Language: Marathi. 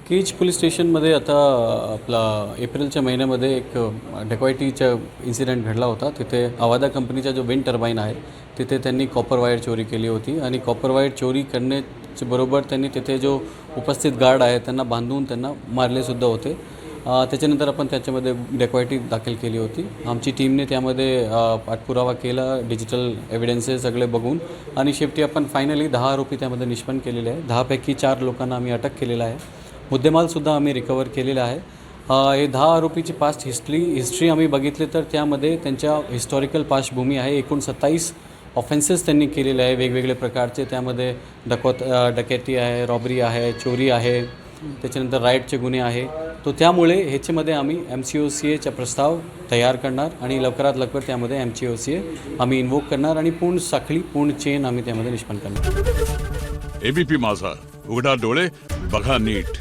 केज पोलीस स्टेशनमध्ये आता आपला एप्रिलच्या महिन्यामध्ये एक डेकॉयटीचा इन्सिडेंट घडला होता। तिथे अवादा कंपनीचा जो विंड टर्बाईन आहे तिथे त्यांनी कॉपर वायर चोरी केली होती आणि कॉपर वायर चोरी करण्याच्या बरोबर त्यांनी तिथे जो उपस्थित गार्ड आहे त्यांना बांधून त्यांना मारलेसुद्धा होते। त्याच्यानंतर आपण त्याच्यामध्ये डेकॉयटी दाखल केली होती। आमची टीमने त्यामध्ये पाठपुरावा केला, डिजिटल एव्हिडन्सेस सगळे बघून आणि शेवटी आपण फायनली 10 आरोपी त्यामध्ये निष्पन्न केलेले आहे। 10 पैकी 4 लोकांना आम्ही अटक केलेला आहे। मुद्देमालसुद्धा आम्ही रिकवर केलेला आहे। हे 10 आरोपीची पास्ट हिस्ट्री आम्ही बघितले तर त्यामध्ये त्यांच्या हिस्टॉरिकल पार्श्वभूमी आहे। एकूण 27 ऑफेन्सेस त्यांनी केलेले आहे वेगवेगळे प्रकारचे। त्यामध्ये डकैती आहे, रॉबरी आहे, चोरी आहे, त्याच्यानंतर राईटचे गुन्हे आहे। तो त्यामुळे ह्याच्यामध्ये आम्ही MCOCAचा प्रस्ताव तयार करणार आणि लवकरात लवकर त्यामध्ये MCOCA आम्ही इन्वोक करणार आणि पूर्ण साखळी पूर्ण चेन आम्ही त्यामध्ये निष्पन्न करणार। ABP माझा, उघडा डोळे बघा नीट।